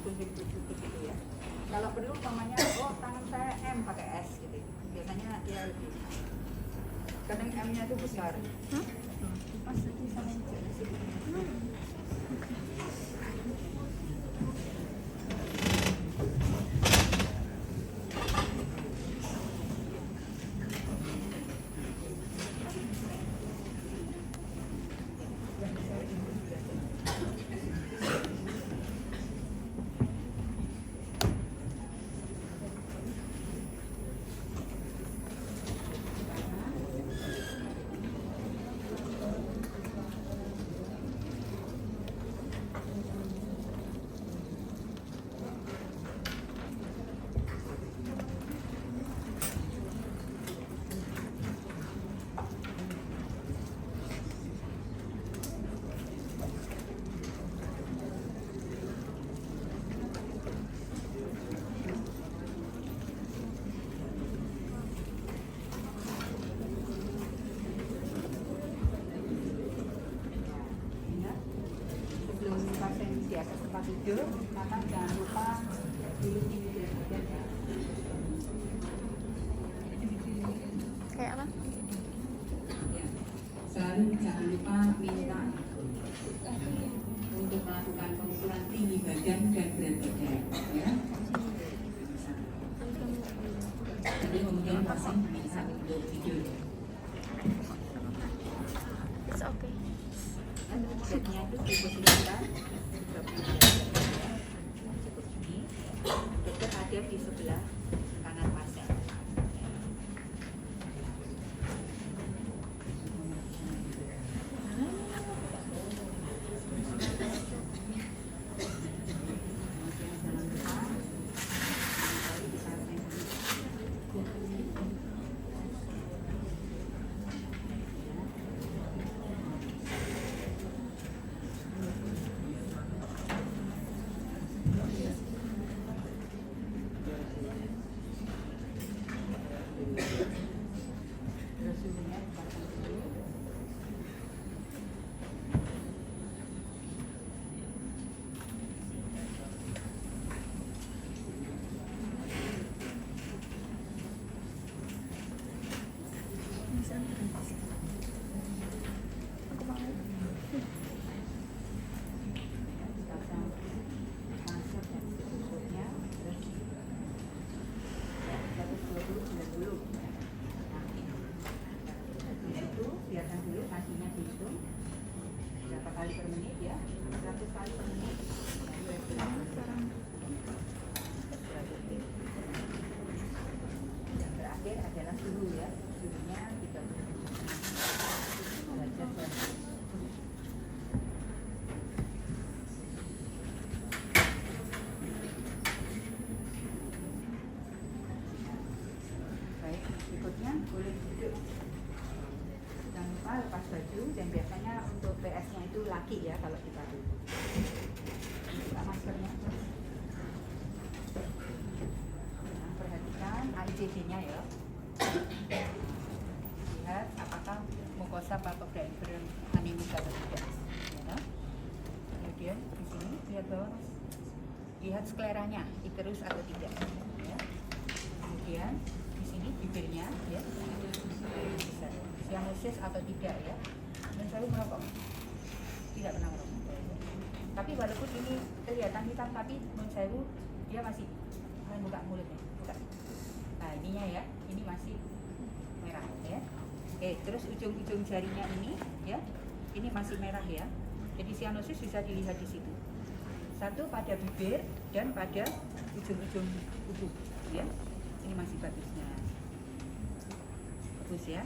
dikit gitu ya. Kalau perlu umpamanya, oh tangan saya M pakai S gitu. Biasanya ya lebih. Kadang M-nya itu besar. Mas bisa menunjuk di sini. Di atas tempat tidur, maka jangan lupa dulu ya. Kayak apa? Selalu jangan lupa minta untuk melakukan pengukuran tinggi badan dan berat badan, ya. Jadi kemudian pasien bisa untuk tidur. It's okay. Bednya itu diposisikan dokter hadir di sebelah kanan pasien. Aku mau. Biarkan dulu kakinya dihitung berapa kali per menit ya, 100 kali per menit. Yang terakhir adalah suhu ya, suhunya 30 derajat Celcius. Baik, berikutnya boleh duduk. Jangan lupa lepas baju, dan biasanya untuk PS-nya itu laki ya kalau kita dulu. Buka maskernya. Nah, perhatikan AICD-nya ya. Lihat apakah mukosa palpebral animus atau tidak. Ya. Kemudian di sini lihat bawah, Mas. Lihat skleranya, iterus atau tidak. Ya. Kemudian di sini bibirnya ya. Sianosis atau tidak ya. Dan selalu merokok, tidak pernah merokok. Tapi walaupun ini kelihatan hitam, tapi menurut saya dia masih buka mulutnya, buka. Nah ininya ya, ini masih merah ya. Oke, terus ujung-ujung jarinya ini ya, ini masih merah ya. Jadi sianosis bisa dilihat di situ. Satu pada bibir dan pada ujung-ujung kuku ya. Ini masih bagusnya. Bagus ya.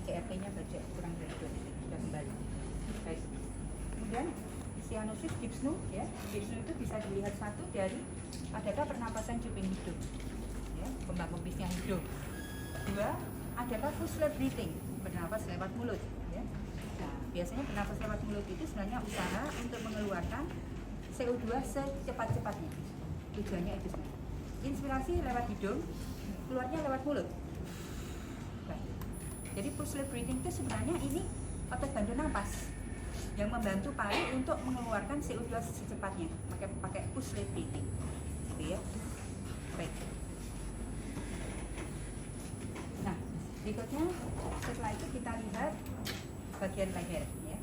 CRP-nya baca kurang dari 2 detik, sudah kembali. Baik. Kemudian sianosis dyspnoe ya. Dyspnoe itu bisa dilihat satu dari adakah pernapasan cuping hidung, ya, kembang-kempisnya hidung. Dua, adakah full breathing, bernapas lewat mulut, ya. Nah, biasanya bernapas lewat mulut itu sebenarnya usaha untuk mengeluarkan CO2 secepat-cepatnya. Tujuannya itu sebenarnya. Inspirasi lewat hidung, keluarnya lewat mulut. Baik. Jadi full breathing itu sebenarnya ini otot bantu napas. yang membantu paru untuk mengeluarkan CO2 secepatnya, pakai push rate breathing, gitu ya. Baik. Nah, berikutnya setelah itu kita lihat bagian leher, ya.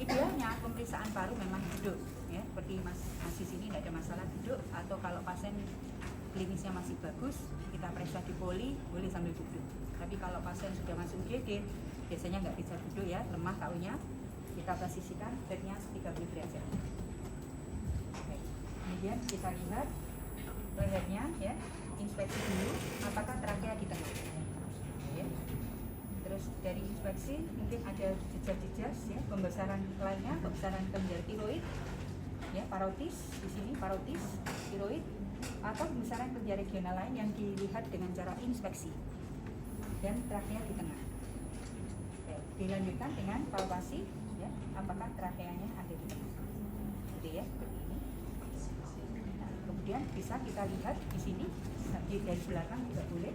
Idealnya pemeriksaan paru memang duduk, ya. Seperti Mas di sini tidak ada masalah duduk, atau kalau pasien klinisnya masih bagus, kita periksa di poli, boleh sambil duduk. Tapi kalau pasien sudah masuk UGD, biasanya nggak bisa duduk ya, lemah kaunya, kita posisikan backnya 30 derajat. Oke. Kemudian kita lihat lehernya, ya, inspeksi dulu apakah trakea di tengah. Ya. Terus dari inspeksi mungkin ada jejak-jejak, ya, pembesaran lainnya, pembesaran kelenjar tiroid, ya, parotis di sini, parotis, tiroid, atau pembesaran kelenjar regional lain yang dilihat dengan cara inspeksi, dan trakea di tengah. Oke. Dilanjutkan dengan palpasi, ya, apakah trakeanya ada di tengah, gitu ya, seperti ini. Nah, kemudian bisa kita lihat di sini dari belakang juga boleh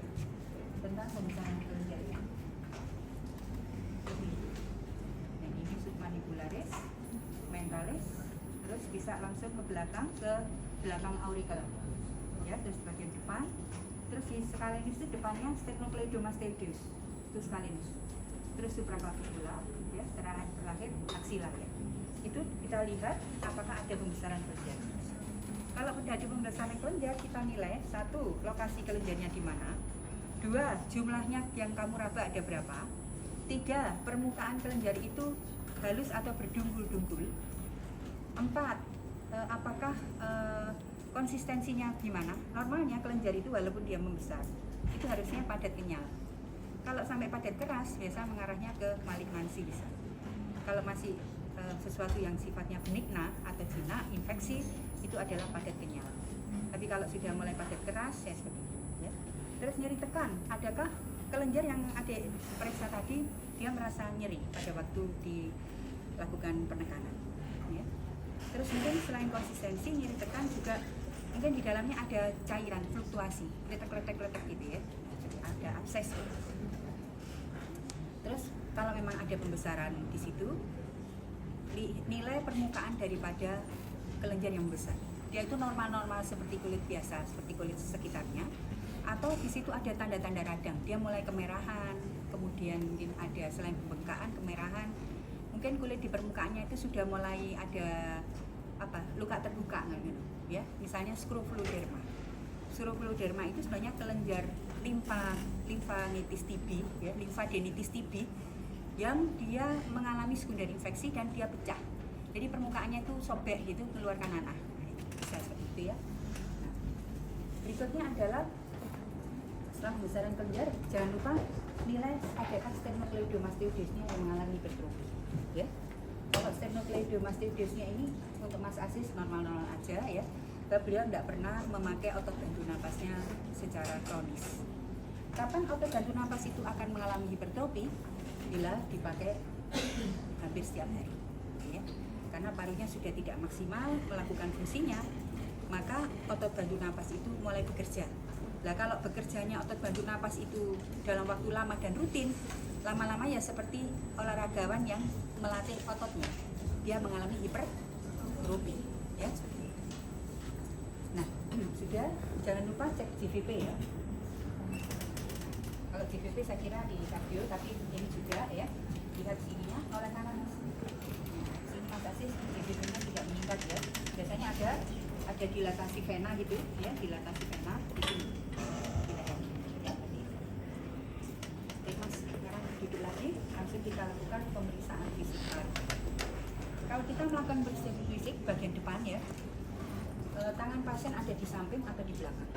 tentang pembesaran kelenjar ini. Nah, ini submanipularis, mentalis, terus bisa langsung ke belakang auricle, ya, terus bagian depan, terus di scalenus itu depannya sternocleidomastoideus, itu scalenus, terus supraclavicular, ya, terakhir axial, ya. Itu kita lihat apakah ada pembesaran kelenjar. Kalau sudah ada pembesaran kelenjar, kita nilai 1. Lokasi kelenjarnya di mana, 2. Jumlahnya yang kamu raba ada berapa, 3. Permukaan kelenjar itu halus atau berdunggul-dunggul, 4. Apakah konsistensinya gimana. Normalnya kelenjar itu walaupun dia membesar, itu harusnya padat kenyal. Kalau sampai padat keras, biasa mengarahnya ke malignansi bisa. Kalau masih sesuatu yang sifatnya benigna atau jinak, infeksi, itu adalah padat kenyal. Tapi kalau sudah mulai padat keras, ya seperti itu, ya. Terus nyeri tekan, adakah kelenjar yang ada periksa tadi dia merasa nyeri pada waktu dilakukan penekanan, ya. Terus mungkin selain konsistensi, nyeri tekan juga mungkin di dalamnya ada cairan fluktuasi, letek-letek gitu, ya. Jadi ada abses. Terus kalau memang ada pembesaran di situ, nilai permukaan daripada kelenjar yang besar, dia itu normal-normal seperti kulit biasa, seperti kulit sekitarnya, atau di situ ada tanda-tanda radang, dia mulai kemerahan, kemudian mungkin ada selain pembengkakan, kemerahan, mungkin kulit di permukaannya itu sudah mulai ada luka terbuka, gitu, ya. Misalnya scrofluderma. Scrofluderma itu sebenarnya kelenjar limfadenitis TB, ya, limfadenitis TB, yang dia mengalami sekunder infeksi dan dia pecah. Jadi permukaannya itu sobek gitu, keluarkan nanah. Bisa seperti itu, ya. Nah, berikutnya adalah setelah pembesaran kelenjar, jangan lupa nilai adakah sternocleidomastoideusnya yang mengalami hipertrofi, ya. Kalau sternocleidomastoideusnya ini untuk Mas Aziz normal-normal aja, ya. Beliau tidak pernah memakai otot bantu napasnya secara kronis. Kapan otot bantu napas itu akan mengalami hipertrofi? Bila dipakai hampir setiap hari, ya. Karena parunya sudah tidak maksimal melakukan fungsinya, maka otot bantu napas itu mulai bekerja. Nah, kalau bekerjanya otot bantu napas itu dalam waktu lama dan rutin, lama-lama ya seperti olahragawan yang melatih ototnya, dia mengalami hipertrofi, ya. Nah, sudah, jangan lupa cek GVP, ya. Kalau GVP saya kira di kardio, tapi ini juga, ya, lihat sininya oleh kanan. Sini Mas Aziz, GVP-nya tidak meningkat, ya. Biasanya ada dilatasi vena gitu, ya, dilatasi vena di sini. Ya, oke, Mas, sekarang duduk lagi, langsung kita lakukan pemeriksaan fisik. Kalau kita melakukan pemeriksaan fisik bagian depan, ya, tangan pasien ada di samping atau di belakang.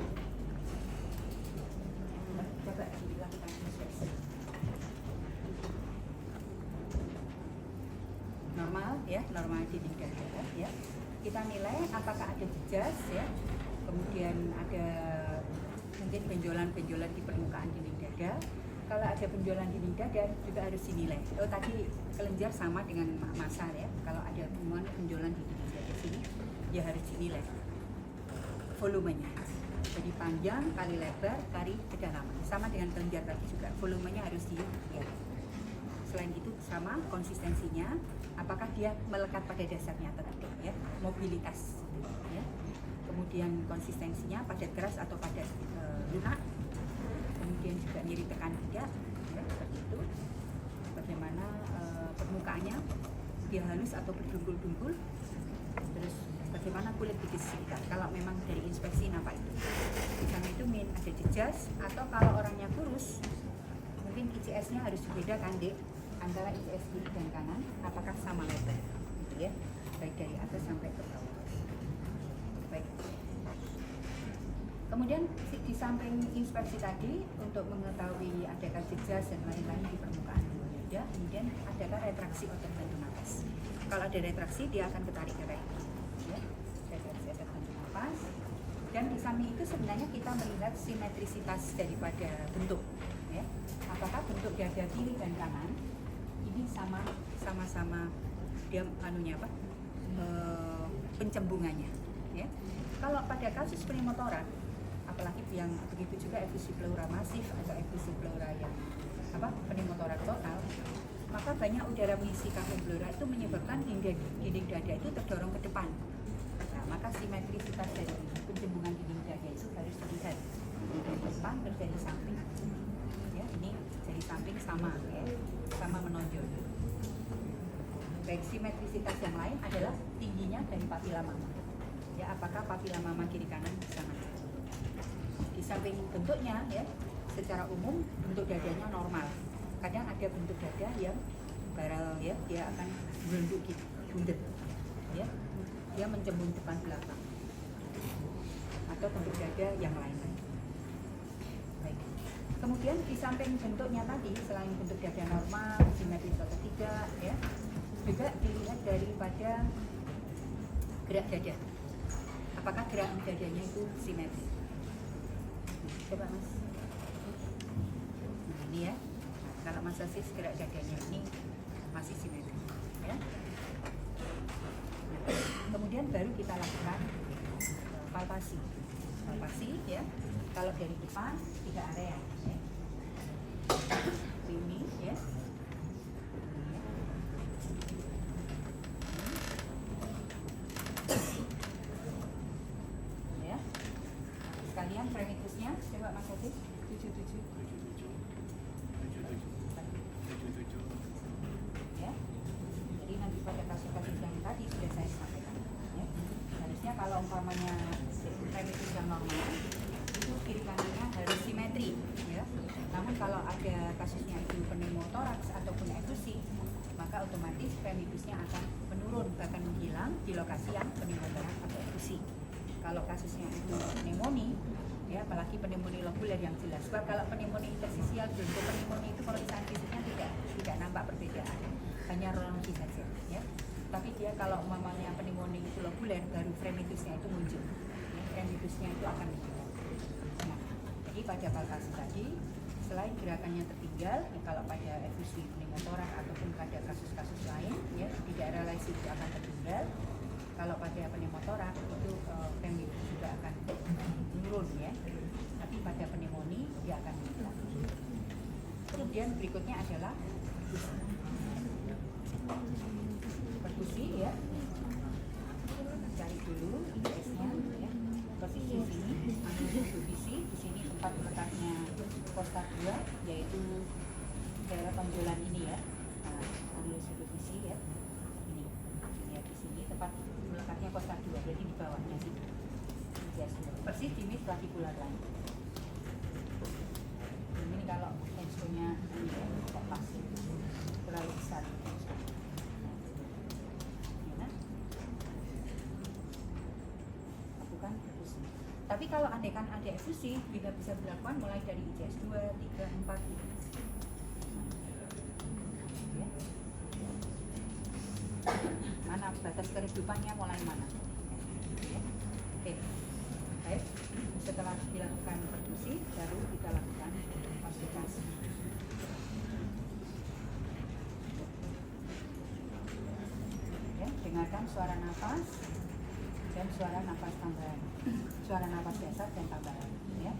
Coba dilakukan inspeksi. Normal, ya, normal di dada, ya. Kita nilai apakah ada jejak, ya, kemudian ada mungkin benjolan-benjolan di permukaan dinding dada. Kalau ada benjolan dinding dada juga harus dinilai. Tadi kelenjar sama dengan massa, ya. Kalau ada benjolan di dinding dada sini, ya harus dinilai volumenya. Jadi panjang kali lebar kali kedalaman, sama dengan kelenjar tadi juga volumenya harus dilihat. Selain itu sama konsistensinya, apakah dia melekat pada dasarnya atau tidak, ya, mobilitas, ya. Kemudian konsistensinya padat keras atau padat lunak, kemudian juga nyeri tekan tidak, ya, seperti itu. Bagaimana permukaannya, dia halus atau berdungkul-dungkul, terus bagaimana kulit di sekitar. Kalau memang dari inspeksi nampak itu, di sana itu ada jejas, atau kalau orangnya kurus, mungkin ICS-nya harus dibedakan deh antara ICS kiri dan kanan, apakah sama lebar, gitu ya, baik dari atas sampai ke bawah. Baik. Kemudian di samping inspeksi tadi untuk mengetahui adakah jejas dan lain-lain di permukaan wajah, kemudian adakah retraksi otot bantu napas. Kalau ada retraksi dia akan ketarik ke right, ya, retraksi otot bantu napas. Dan di samping itu sebenarnya kita melihat simetrisitas daripada bentuk, ya. Apakah bentuk dada kiri dan kanan ini sama-sama dia pencembungannya, ya. Kalau pada kasus pneumotorak, apalagi yang begitu juga efusi pleura masif atau efusi pleura yang pneumotorak total, maka banyak udara mengisi kantong pleura itu menyebabkan dinding dada itu terdorong ke depan. Nah, maka simetrisitas dari pencembungan dinding dada itu harus dilihat dari depan terus dari samping, ya. Ini dari samping sama, ya, sama menonjol. Baik, simetrisitas yang lain adalah tingginya dari papila mama, ya, apakah papila mama kiri kanan sama. Di samping bentuknya, ya, secara umum bentuk dadanya normal. Kadang ada bentuk dada yang barel, ya, dia akan berbentuk gitu, bundet, ya, dia mencembung depan belakang, atau bentuk dada yang lain-lain. Baik. Kemudian di samping bentuknya tadi, selain bentuk dada normal, simetris atau tidak, ya, juga dilihat daripada gerak dada. Apakah gerak dadanya itu simetris? Coba Mas. Nah, ini ya. Nah, kalau Mas Asis gerak dadanya ini masih simetris, ya. Nah, kemudian baru kita lakukan palpasi. Palpasi, ya. Kalau dari depan 3 area, ya. Ini, ya. Sekalian premitusnya, coba Mas Aziz. 77. Ya. Jadi nanti pada kasus-kasus yang tadi sudah saya sampaikan, ya. Harusnya kalau umpamanya premitus yang normal itu kiri kanannya harus simetri, ya. Namun kalau ada kasusnya itu pneumotoraks ataupun efusi, maka otomatis premitusnya akan menurun bahkan menghilang di lokasi yang pneumotoraks atau efusi. Kalau kasusnya itu pneumonia, ya, apalagi pneumonia lobuler yang jelas. Sebab kalau pneumonia interstisial, bentuk pneumonia itu pemeriksaan fisiknya tidak nampak perbedaan, hanya rologi saja, ya. Tapi dia kalau umpamanya pneumonia itu lobuler, baru fremitusnya itu muncul, ya, fremitusnya itu akan muncul. Nah, jadi pada palpasi tadi, selain gerakannya tertinggal, ya, kalau pada efusi pneumotorak ataupun pada kasus-kasus lain, ya, di daerah lain itu akan tertinggal. Kalau pada pneumotorak itu fremitus juga akan menurun, ya. Tapi pada pneumonia dia akan hilang. Kemudian berikutnya adalah perkusi, ya. Cari dulu ICS-nya, ya. Posisi sini, ambil supervisi. Di sini tempat letaknya kosta 2, yaitu daerah tonjolan ini, ya. Nah, ambil supervisi, ya. Ini, ya, di sini tempat letaknya kosta 2, jadi di bawahnya sini. Persis di mid clavicular line. Ini kalau tensionya ini kok pas, terlalu besar. Ya, lakukan efusi. Tapi kalau andaikan ada efusi, juga bisa dilakukan mulai dari ICS 2, 3, 4. Ya. Mana batas keredupannya mulai mana? Ya. Oke. Baik, setelah dilakukan perkusi, baru kita lakukan konsultasi. Ya, dengarkan suara nafas dan suara nafas tambahan, suara nafas dasar dan tambahan. Ya.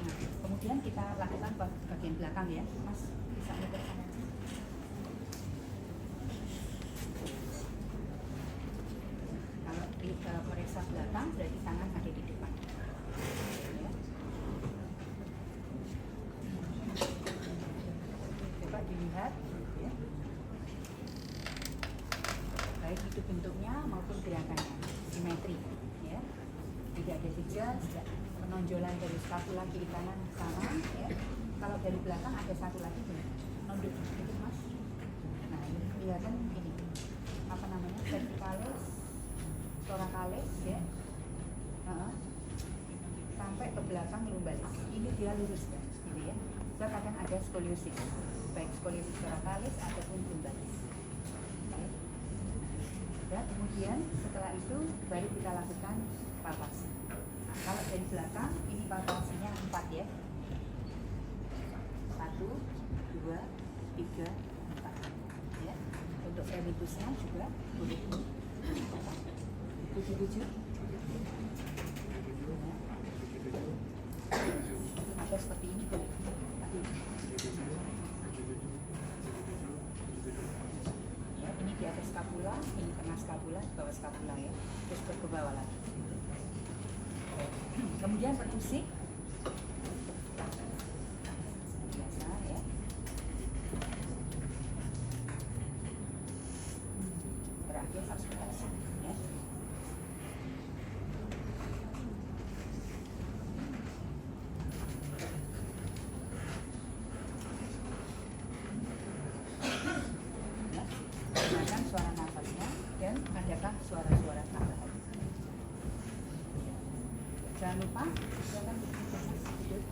Nah, kemudian Kemudian kita lakukan bagian belakang ya, Mas bisa muter sana. Kalau periksa belakang berarti tangan ada di depan. Ya. Coba dilihat, ya. Baik itu bentuknya maupun gerakannya, simetri, ya. Tidak ada jejak, penonjolan dari skapula kiri kanan sama, ya. Kalau dari belakang ada satu lagi nunduk sedikit Mas. Nah ini kelihatan ini apa namanya vertikalis, thoracalis, ya. Sampai ke belakang lumbalis. Ini dia lurus ya, gitu ya. Kita kadang ada skoliosis, baik skoliosis thoracalis ataupun lumbalis. Ya, kemudian setelah itu baru kita lakukan palpasi. Nah, kalau dari belakang ini palpasinya 4 ya. 1, 2, 3, 4. Ya. Untuk cervicusnya juga boleh 7. Atau seperti ini boleh. Ya, ini di atas skapula, ini tengah skapula, bawah skapula ya. Terus ke bawah lagi. Kemudian perkusik. Biasa ya. Terakhir auskultasi ya. Dengarkan suara nafasnya dan adakah suara-suara tambahan. Jangan lupa, silakan duduk.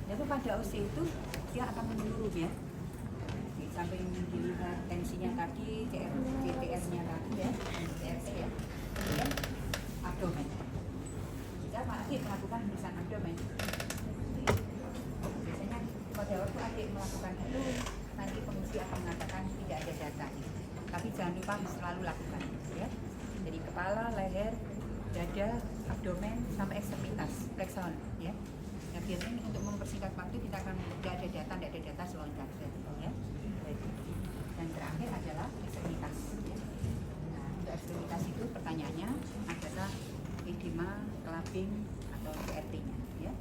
Jadi pada usia itu dia akan menyeluruh ya. Di samping dilihat tensinya tadi, CTS-nya tadi ya, CRC ya. Kemudian abdomen. Kita adik melakukan hembusan abdomen. Biasanya pada waktu adik melakukan itu nanti pengisi akan mengatakan tidak ada data. Tapi jangan lupa selalu lakukan ya. Jadi kepala, leher, dada, abdomen sampai ekstremitas, plexon ya. Nah, biasanya untuk mempersingkat waktu kita akan tidak ada data selontar ya. Dan terakhir adalah ekstremitas ya. Nah, untuk ekstremitas itu pertanyaannya adalah edema, clubbing atau CRT-nya ya.